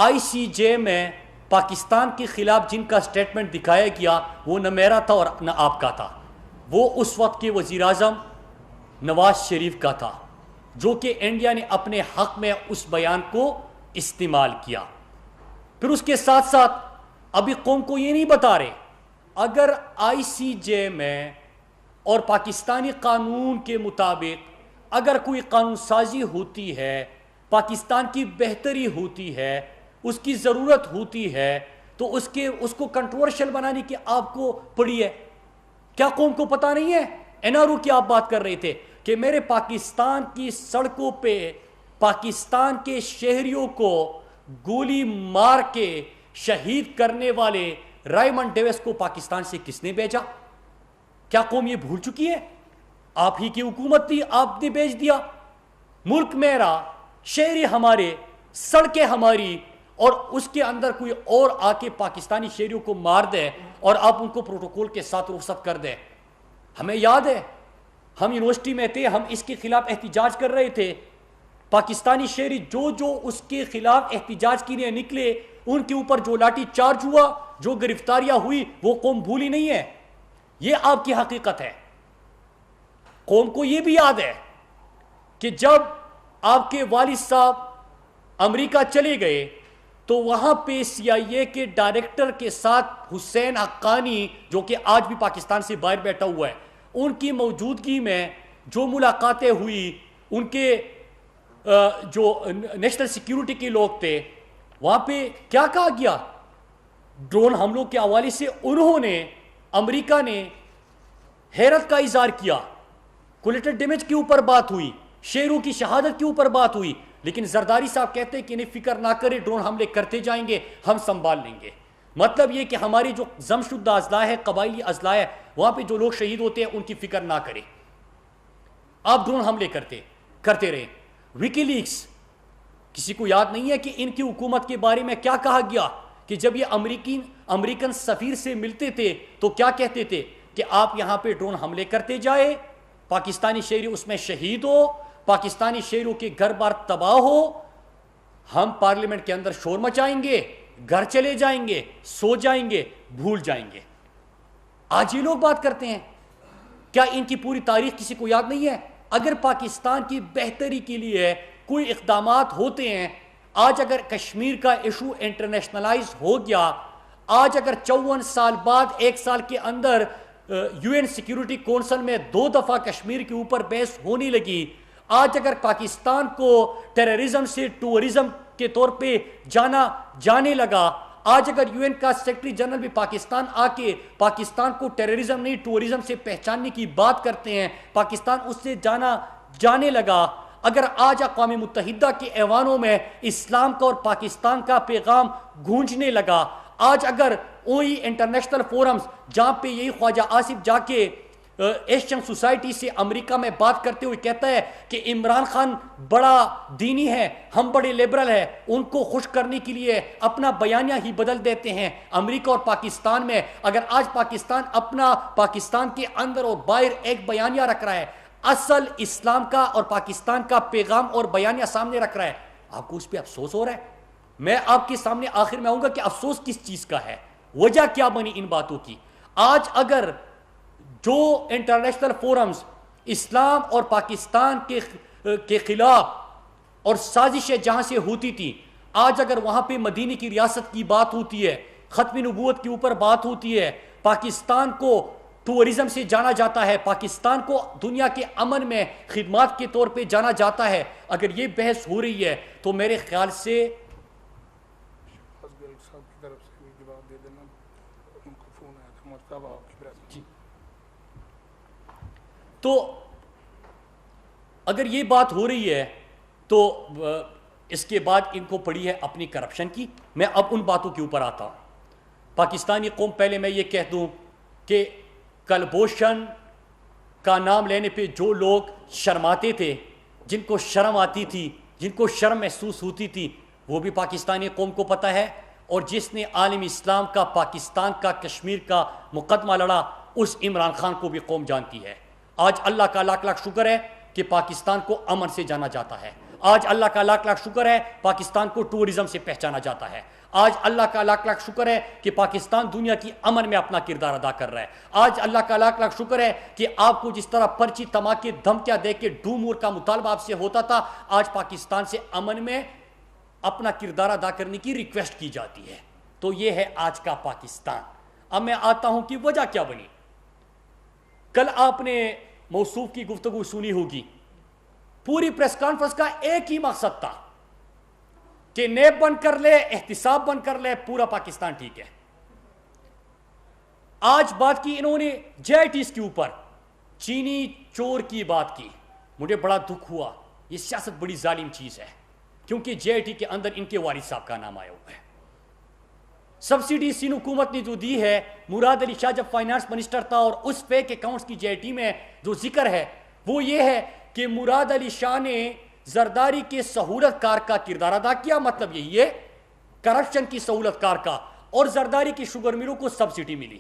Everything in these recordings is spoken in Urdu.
آئی سی جے میں پاکستان کے خلاف جن کا سٹیٹمنٹ دکھایا گیا وہ نہ میرا تھا اور نہ آپ کا تھا، وہ اس وقت کے وزیر اعظم نواز شریف کا تھا، جو کہ انڈیا نے اپنے حق میں اس بیان کو استعمال کیا۔ پھر اس کے ساتھ ساتھ ابھی قوم کو یہ نہیں بتا رہے، اگر آئی سی جے میں اور پاکستانی قانون کے مطابق اگر کوئی قانون سازی ہوتی ہے، پاکستان کی بہتری ہوتی ہے، اس کی ضرورت ہوتی ہے، تو اس کو کنٹروورشل بنانے کی آپ کو پڑی ہے۔ کیا قوم کو پتہ نہیں ہے؟ این آر او کی آپ بات کر رہے تھے کہ میرے پاکستان کی سڑکوں پہ پاکستان کے شہریوں کو گولی مار کے شہید کرنے والے رائمنڈ ڈیوس کو پاکستان سے کس نے بھیجا؟ کیا قوم یہ بھول چکی ہے؟ آپ ہی کی حکومت تھی، آپ نے بھیج دیا۔ ملک میرا، شہری ہمارے، سڑکیں ہماری، اور اس کے اندر کوئی اور آ کے پاکستانی شہریوں کو مار دے اور آپ ان کو پروٹوکول کے ساتھ رخصت کر دیں۔ ہمیں یاد ہے، ہم یونیورسٹی میں تھے، ہم اس کے خلاف احتجاج کر رہے تھے، پاکستانی شہری جو اس کے خلاف احتجاج کے لیے نکلے، ان کے اوپر جو لاٹھی چارج ہوا، جو گرفتاریاں ہوئی، وہ قوم بھولی نہیں ہے۔ یہ آپ کی حقیقت ہے۔ قوم کو یہ بھی یاد ہے کہ جب آپ کے والد صاحب امریکہ چلے گئے تو وہاں پہ سی آئی اے کے ڈائریکٹر کے ساتھ حسین حقانی، جو کہ آج بھی پاکستان سے باہر بیٹھا ہوا ہے، ان کی موجودگی میں جو ملاقاتیں ہوئی، ان کے جو نیشنل سیکیورٹی کے لوگ تھے، وہاں پہ کیا کہا گیا؟ ڈرون حملوں کے حوالے سے انہوں نے، امریکہ نے حیرت کا اظہار کیا، کولیٹرل ڈیمیج کے اوپر بات ہوئی، شہریوں کی شہادت کے اوپر بات ہوئی، لیکن زرداری صاحب کہتے ہیں کہ انہیں فکر نہ کرے، ڈرون حملے کرتے جائیں گے، ہم سنبھال لیں گے۔ مطلب یہ کہ ہماری جو ضم شدہ اضلاع ہے، قبائلی اضلاع ہے، وہاں پہ جو لوگ شہید ہوتے ہیں ان کی فکر نہ کرے، آپ ڈرون حملے کرتے رہے۔ ویکی لیکس، کسی کو یاد نہیں ہے کہ ان کی حکومت کے بارے میں کیا کہا گیا؟ کہ جب یہ امریکن سفیر سے ملتے تھے تو کیا کہتے تھے کہ آپ یہاں پہ ڈرون حملے کرتے جائے، پاکستانی شہری اس میں شہید ہو، پاکستانی شہریوں کے گھر بار تباہ ہو، ہم پارلیمنٹ کے اندر شور مچائیں گے، گھر چلے جائیں گے، سو جائیں گے، بھول جائیں گے۔ آج یہ لوگ بات کرتے ہیں، کیا ان کی پوری تاریخ کسی کو یاد نہیں ہے؟ اگر پاکستان کی بہتری کے لیے کوئی اقدامات ہوتے ہیں، آج اگر کشمیر کا ایشو انٹرنیشنلائز ہو گیا، آج اگر 54 سال بعد 1 سال کے اندر یو این سیکیورٹی کونسل میں 2 دفعہ کشمیر کے اوپر بحث ہونے لگی، آج اگر پاکستان کو ٹیررزم سے ٹورزم کے طور پہ جانے لگا، آج اگر یو این کا سیکرٹری جنرل بھی پاکستان آ کے پاکستان کو ٹیررزم نہیں ٹورزم سے پہچاننے کی بات کرتے ہیں، پاکستان اس سے جانے لگا، اگر آج اقوام متحدہ کے ایوانوں میں اسلام کا اور پاکستان کا پیغام گونجنے لگا، آج اگر وہی انٹرنیشنل فورمز جہاں پہ یہی خواجہ آصف جا کے ایشین سوسائٹی سے امریکہ میں بات کرتے ہوئے کہتا ہے کہ عمران خان بڑا دینی ہے، ہم بڑے لیبرل ہیں، ان کو خوش کرنے کے لیے اپنا بیانیہ ہی بدل دیتے ہیں۔ امریکہ اور پاکستان میں اگر آج پاکستان کے اندر اور باہر ایک بیانیہ رکھ رہا ہے، اصل اسلام کا اور پاکستان کا پیغام اور بیانیہ سامنے رکھ رہا ہے، آپ کو اس پہ افسوس ہو رہا ہے؟ میں آپ کے سامنے آخر میں آؤں گا کہ افسوس کس چیز کا ہے، وجہ کیا بنی ان باتوں کی۔ آج اگر جو انٹرنیشنل فورمز اسلام اور پاکستان کے خلاف اور سازشیں جہاں سے ہوتی تھی، آج اگر وہاں پہ مدینے کی ریاست کی بات ہوتی ہے، ختم نبوت کے اوپر بات ہوتی ہے، پاکستان کو ٹورزم سے جانا جاتا ہے، پاکستان کو دنیا کے امن میں خدمات کے طور پہ جانا جاتا ہے، اگر یہ بحث ہو رہی ہے تو میرے خیال سے تو اگر یہ بات ہو رہی ہے تو اس کے بعد ان کو پڑی ہے اپنی کرپشن کی۔ میں اب ان باتوں کے اوپر آتا ہوں۔ پاکستانی قوم، پہلے میں یہ کہہ دوں کہ کلبھوشن کا نام لینے پہ جو لوگ شرماتے تھے، جن کو شرم آتی تھی، جن کو شرم محسوس ہوتی تھی، وہ بھی پاکستانی قوم کو پتہ ہے، اور جس نے عالم اسلام کا، پاکستان کا، کشمیر کا مقدمہ لڑا، اس عمران خان کو بھی قوم جانتی ہے۔ آج اللہ کا لاکھ لاکھ شکر ہے کہ پاکستان کو امن سے جانا جاتا ہے۔ آج اللہ کا لاکھ لاکھ شکر ہے پاکستان کو ٹورزم سے پہچانا جاتا ہے. آج اللہ کا لاکھ لاکھ شکر ہے کہ پاکستان دنیا کی امن میں اپنا کردار ادا کر رہا ہے. آج اللہ کا لاکھ لاکھ شکر ہے کہ آپ کو جس طرح پرچی تماکے دھمکیاں دے کے ڈومور کا مطالبہ آپ سے ہوتا تھا, آج پاکستان سے امن میں اپنا کردار ادا کرنے کی ریکویسٹ کی جاتی ہے. تو یہ ہے آج کا پاکستان. اب میں آتا ہوں کہ وجہ کیا بنی. کل آپ نے موصوف کی گفتگو سنی ہوگی. پوری پریس کانفرنس کا ایک ہی مقصد تھا کہ نیب بند کر لے, احتساب بند کر لے, پورا پاکستان ٹھیک ہے. آج بات کی انہوں نے جے آئی ٹیز کے اوپر, چینی چور کی بات کی. مجھے بڑا دکھ ہوا. یہ سیاست بڑی ظالم چیز ہے, کیونکہ جے آئی ٹی کے اندر ان کے والد صاحب کا نام آیا ہوا ہے. سبسڈی سندھ حکومت نے جو دی ہے, مراد علی شاہ جب فائنانس منسٹر تھا, اور اس فیک اکاؤنٹس کی جے آئی ٹی میں جو ذکر ہے وہ یہ ہے کہ مراد علی شاہ نے زرداری کے سہولت کار کا کردار ادا کیا. مطلب یہی ہے کرپشن کی سہولت کار کا, اور زرداری کی شوگر ملوں کو سبسڈی ملی.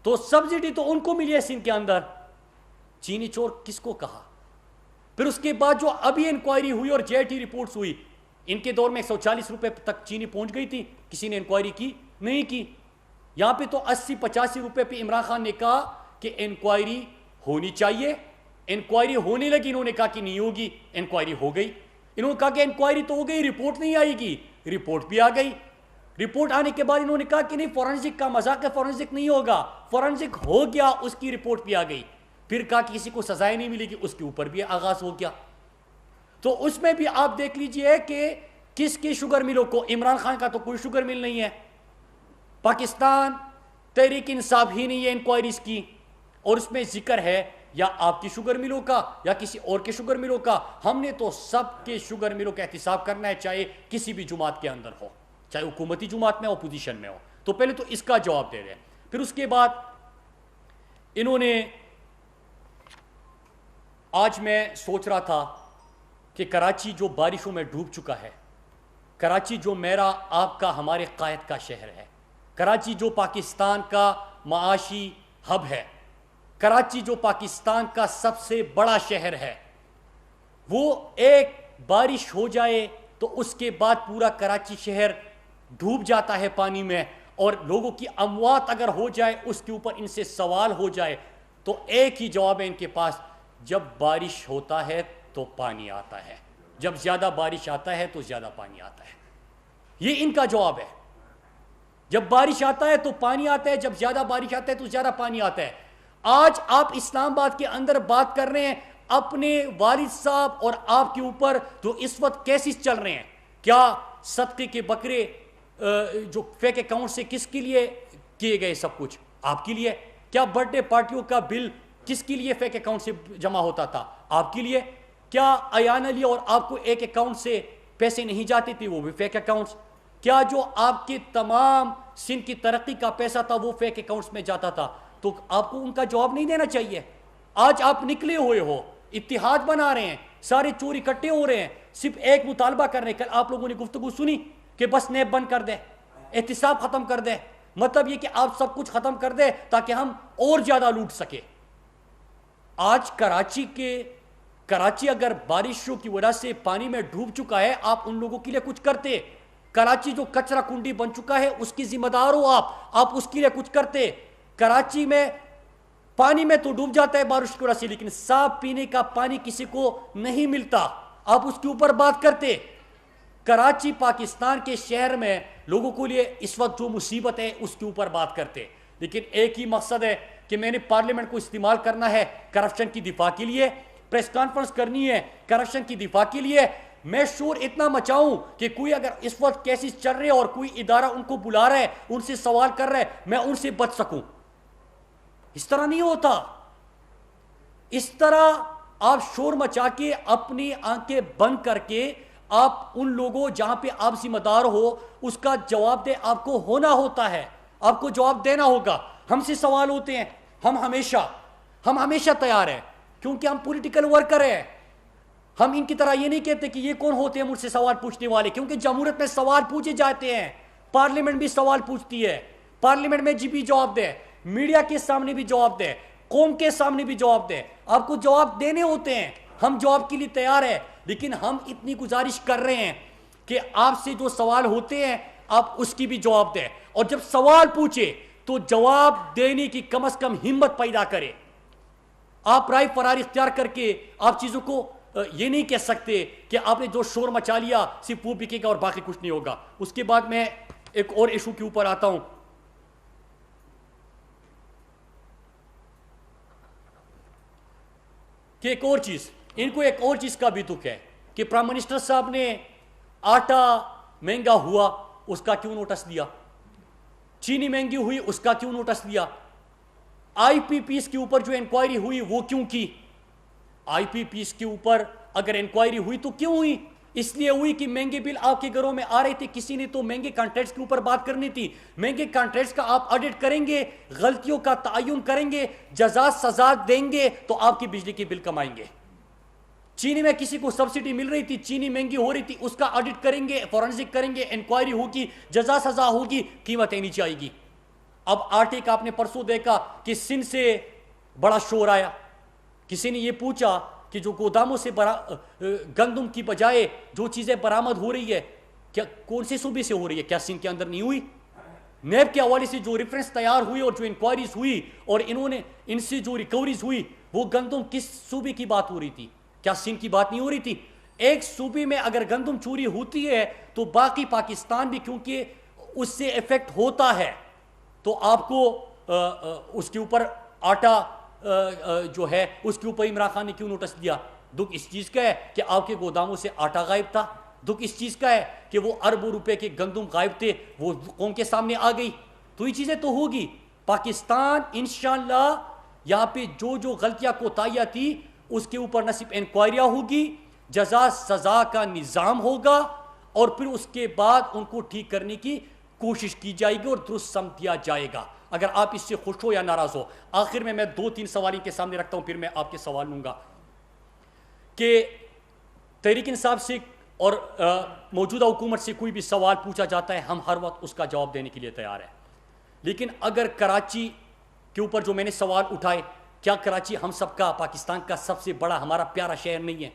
تو سبسڈی تو ان کو ملی ہے سندھ کے اندر. چینی چور کس کو کہا؟ پھر اس کے بعد جو ابھی انکوائری ہوئی اور جے آئی ٹی رپورٹس ہوئی, ان کے دور میں 140 روپے تک چینی پہنچ گئی تھی. کسی نے انکوائری کی نہیں کی. یہاں پہ تو 80-85 روپے پہ عمران خان نے کہا کہ انکوائری ہونی چاہیے. انکوائری ہونے لگی, انہوں نے کہا کہ نہیں ہوگی. انکوائری ہو گئی. انہوں نے کہا کہ انکوائری تو ہو گئی, رپورٹ نہیں آئے گی. رپورٹ بھی آ گئی. رپورٹ آنے کے بعد انہوں نے کہا کہ نہیں, فورنسک کا مذاق ہے, فورنسک نہیں ہوگا. فورنسک ہو گیا, اس کی رپورٹ بھی آ گئی. پھر کہا کہ کسی کو سزائیں نہیں ملے گی, اس کے اوپر بھی آغاز ہو گیا. تو اس میں بھی آپ دیکھ لیجئے کہ کس کی شوگر ملوں کو. عمران خان کا تو کوئی شوگر مل نہیں ہے. پاکستان تحریک انصاف ہی نہیں ہے انکوائریز کی, اور اس میں ذکر ہے یا آپ کی شوگر ملوں کا یا کسی اور کے شوگر ملوں کا. ہم نے تو سب کے شوگر ملوں کا احتساب کرنا ہے, چاہے کسی بھی جماعت کے اندر ہو, چاہے حکومتی جماعت میں اپوزیشن میں ہو. تو پہلے تو اس کا جواب دے دیں. پھر اس کے بعد انہوں نے, آج میں سوچ رہا تھا کہ کراچی جو بارشوں میں ڈوب چکا ہے, کراچی جو میرا آپ کا ہمارے قائد کا شہر ہے, کراچی جو پاکستان کا معاشی ہب ہے, کراچی جو پاکستان کا سب سے بڑا شہر ہے, وہ ایک بارش ہو جائے تو اس کے بعد پورا کراچی شہر ڈوب جاتا ہے پانی میں, اور لوگوں کی اموات اگر ہو جائے, اس کے اوپر ان سے سوال ہو جائے, تو ایک ہی جواب ہے ان کے پاس, جب بارش ہوتا ہے تو پانی آتا ہے, جب زیادہ بارش آتا ہے تو زیادہ پانی آتا ہے. یہ ان کا جواب ہے. جب بارش آتا ہے تو پانی آتا ہے, جب زیادہ بارش آتا ہے تو زیادہ پانی آتا ہے. آج آپ اسلام آباد کے اندر بات کر رہے ہیں, اپنے والد صاحب اور آپ کے اوپر جو اس وقت کیسز چل رہے ہیں, کیا صدقے کے بکرے جو فیک اکاؤنٹ سے کس کے لیے کیے گئے, سب کچھ آپ کے لیے. کیا برتھ ڈے پارٹیوں کا بل کس کے لیے فیک اکاؤنٹ سے جمع ہوتا تھا, آپ کے لیے. کیا ایان علی اور آپ کو ایک اکاؤنٹ سے پیسے نہیں جاتے تھے, وہ بھی فیک اکاؤنٹس. کیا جو آپ کے تمام سندھ کی ترقی کا پیسہ تھا وہ فیک اکاؤنٹس میں جاتا تھا, تو آپ کو ان کا جواب نہیں دینا چاہیے. آج آپ نکلے ہوئے ہو, اتحاد بنا رہے ہیں, سارے چور اکٹھے ہو رہے ہیں, صرف ایک مطالبہ کر رہے ہیں. کل آپ لوگوں نے گفتگو سنی کہ بس نیب بند کر دیں, احتساب ختم کر دیں. مطلب یہ کہ آپ سب کچھ ختم کر دیں تاکہ ہم اور زیادہ لوٹ سکے. آج کراچی اگر بارشوں کی وجہ سے پانی میں ڈوب چکا ہے, آپ ان لوگوں کے لیے کچھ کرتے. کراچی جو کچرا کنڈی بن چکا ہے اس کی ذمہ دار ہو آپ اس کے لیے کچھ کرتے. کراچی میں پانی میں تو ڈوب جاتا ہے بارش کی وجہ سے, لیکن صاف پینے کا پانی کسی کو نہیں ملتا, آپ اس کے اوپر بات کرتے. کراچی پاکستان کے شہر میں لوگوں کے لیے اس وقت جو مصیبت ہے اس کے اوپر بات کرتے. لیکن ایک ہی مقصد ہے کہ میں نے پارلیمنٹ کو استعمال کرنا ہے کرپشن کی دفاع کے لیے, پریس کانفرنس کرنی ہے کرپشن کی دفاع کے لیے. میں شور اتنا مچاؤں کہ کوئی اگر اس وقت کیسز چل رہے اور کوئی ادارہ ان کو بلا رہا ہے, ان سے سوال کر رہا ہے, میں ان سے بچ سکوں. اس طرح نہیں ہوتا. اس طرح آپ شور مچا کے اپنی آنکھیں بند کر کے آپ ان لوگوں جہاں پہ آپ ذمہ دار ہو اس کا جواب دے آپ کو ہونا ہوتا ہے, آپ کو جواب دینا ہوگا. ہم سے سوال ہوتے ہیں, ہم ہمیشہ تیار ہیں, کیونکہ ہم پولیٹیکل ورکر ہیں. ہم ان کی طرح یہ نہیں کہتے کہ یہ کون ہوتے ہیں مجھ سے سوال پوچھنے والے, کیونکہ جمہوریت میں سوال پوچھے جاتے ہیں, پارلیمنٹ بھی سوال پوچھتی ہے, پارلیمنٹ میں بھی جواب دے, میڈیا کے سامنے بھی جواب دے, قوم کے سامنے بھی جواب دے, آپ کو جواب دینے ہوتے ہیں. ہم جواب کے لیے تیار ہیں، لیکن ہم اتنی گزارش کر رہے ہیں کہ آپ سے جو سوال ہوتے ہیں آپ اس کی بھی جواب دیں، اور جب سوال پوچھے تو جواب دینے کی کم از کم ہمت پیدا کرے۔ آپ رائے فراری اختیار کر کے آپ چیزوں کو یہ نہیں کہہ سکتے کہ آپ نے جو شور مچا لیا صرف وہ بکے گا اور باقی کچھ نہیں ہوگا۔ اس کے بعد میں ایک اور ایشو کے اوپر آتا ہوں کہ ایک اور چیز، ان کو ایک اور چیز کا بھی دکھ ہے کہ پرائم منسٹر صاحب نے آٹا مہنگا ہوا اس کا کیوں نوٹس دیا، چینی مہنگی ہوئی اس کا کیوں نوٹس دیا، آئی پی پیس کے اوپر جو انکوائری ہوئی وہ کیوں کی؟ آئی پی پیس کے اوپر اگر انکوائری ہوئی تو کیوں ہوئی؟ اس لیے ہوئی کہ مہنگے بل آپ کے گھروں میں آ رہے تھے، کسی نے تو مہنگے کانٹریکٹس کے اوپر بات کرنی تھی، مہنگے کانٹریکٹس کا آپ آڈٹ کریں گے، غلطیوں کا تعین کریں گے، جزا سزا دیں گے تو آپ کی بجلی کی بل کم آئیں گے۔ چینی میں کسی کو سبسڈی مل رہی تھی، چینی مہنگی ہو رہی تھی، اس کا آڈٹ کریں گے، فورنزک کریں گے، انکوائری ہوگی، جزا سزا ہوگی، قیمتیں نیچے آئے گی۔ اب آٹے کا آپ نے پرسوں دیکھا کہ سندھ سے بڑا شور آیا، کسی نے یہ پوچھا کہ جو گوداموں سے گندم کی بجائے جو چیزیں برآمد ہو رہی ہے کیا کون سے صوبے سے ہو رہی ہے، کیا سندھ کے اندر نہیں ہوئی؟ نیب کے حوالے سے جو ریفرنس تیار ہوئی اور جو انکوائریز ہوئی اور انہوں نے ان سے جو ریکوریز ہوئی وہ گندم کس صوبے کی بات ہو رہی تھی؟ کیا سندھ کی بات نہیں ہو رہی تھی؟ ایک صوبے میں اگر گندم چوری ہوتی ہے تو باقی پاکستان بھی کیونکہ اس سے افیکٹ ہوتا ہے تو آپ کو اس کے اوپر آٹا جو ہے اس کے اوپر عمران خان نے کیوں نوٹس دیا؟ دکھ اس چیز کا ہے کہ آپ کے گوداموں سے آٹا غائب تھا، دکھ اس چیز کا ہے کہ وہ اربوں روپے کے گندم غائب تھے، وہ قوم کے سامنے آ گئی۔ تو یہ چیزیں تو ہوگی۔ پاکستان انشاءاللہ یہاں پہ جو جو غلطیاں کوتاہیاں تھی اس کے اوپر نہ صرف انکوائریاں ہوگی، جزا سزا کا نظام ہوگا، اور پھر اس کے بعد ان کو ٹھیک کرنے کی کوشش کی جائے گی اور درست سمجھ دیا جائے گا، اگر آپ اس سے خوش ہو یا ناراض ہو۔ آخر میں 2-3 سوال کے سامنے رکھتا ہوں، پھر میں آپ کے سوال لوں گا کہ تحریک انصاف سے اور موجودہ حکومت سے کوئی بھی سوال پوچھا جاتا ہے ہم ہر وقت اس کا جواب دینے کے لیے تیار ہیں، لیکن اگر کراچی کے اوپر جو میں نے سوال اٹھائے، کیا کراچی ہم سب کا، پاکستان کا سب سے بڑا ہمارا پیارا شہر نہیں ہے؟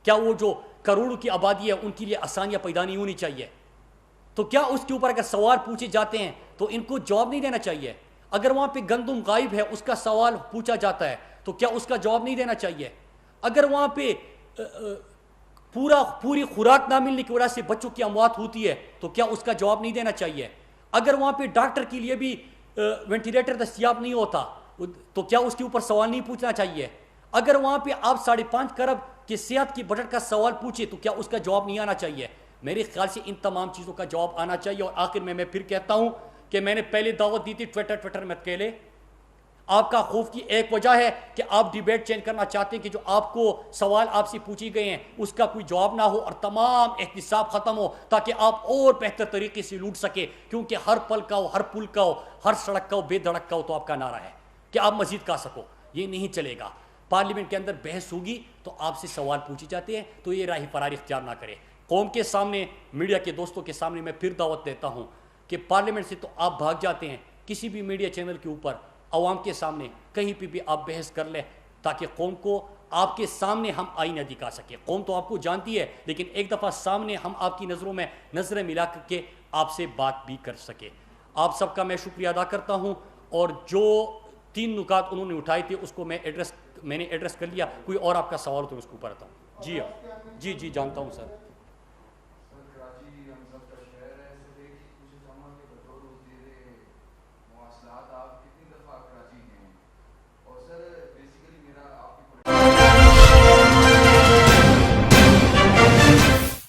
کیا وہ جو کروڑوں کی آبادی ہے ان کے لیے آسانیاں پیدا نہیں ہونی چاہیے؟ تو کیا اس کے اوپر اگر سوال پوچھے جاتے ہیں تو ان کو جواب نہیں دینا چاہیے؟ اگر وہاں پہ گندم غائب ہے اس کا سوال پوچھا جاتا ہے تو کیا اس کا جواب نہیں دینا چاہیے؟ اگر وہاں پہ پوری خوراک نہ ملنے کی وجہ سے بچوں کی اموات ہوتی ہے تو کیا اس کا جواب نہیں دینا چاہیے؟ اگر وہاں پہ ڈاکٹر کے لیے بھی وینٹیلیٹر دستیاب نہیں ہوتا تو کیا اس کے اوپر سوال نہیں پوچھنا چاہیے؟ اگر وہاں پہ آپ 5.5 کروڑ کے صحت کی بجٹ کا سوال پوچھے تو کیا اس کا جواب نہیں آنا چاہیے؟ میرے خیال سے ان تمام چیزوں کا جواب آنا چاہیے۔ اور آخر میں پھر کہتا ہوں کہ میں نے پہلے دعوت دی تھی ٹویٹر مت کہلے، آپ کا خوف کی ایک وجہ ہے کہ آپ ڈیبیٹ چینج کرنا چاہتے ہیں کہ جو آپ کو سوال آپ سے پوچھی گئے ہیں اس کا کوئی جواب نہ ہو اور تمام احتساب ختم ہو تاکہ آپ اور بہتر طریقے سے لوٹ سکے، کیونکہ ہر پل کا ہو، ہر پل کا ہو، ہر سڑک کا ہو، بے دھڑک کا ہو تو آپ کا نعرہ ہے کہ آپ مزید کا سکو۔ یہ نہیں چلے گا۔ پارلیمنٹ کے اندر بحث ہوگی تو آپ سے سوال پوچھے جاتے ہیں تو یہ راہ فراری اختیار نہ کرے۔ قوم کے سامنے، میڈیا کے دوستوں کے سامنے میں پھر دعوت دیتا ہوں کہ پارلیمنٹ سے تو آپ بھاگ جاتے ہیں، کسی بھی میڈیا چینل کے اوپر عوام کے سامنے کہیں پہ بھی آپ بحث کر لیں تاکہ قوم کو آپ کے سامنے ہم آئینہ دکھا سکیں۔ قوم تو آپ کو جانتی ہے لیکن ایک دفعہ سامنے ہم آپ کی نظروں میں نظریں ملا کر کے آپ سے بات بھی کر سکیں۔ آپ سب کا میں شکریہ ادا کرتا ہوں، اور جو 3 نکات انہوں نے اٹھائے تھے اس کو میں نے ایڈریس کر لیا۔ کوئی اور آپ کا سوال ہو تو اس کے اوپر آتا ہوں۔ جی جانتا ہوں سر۔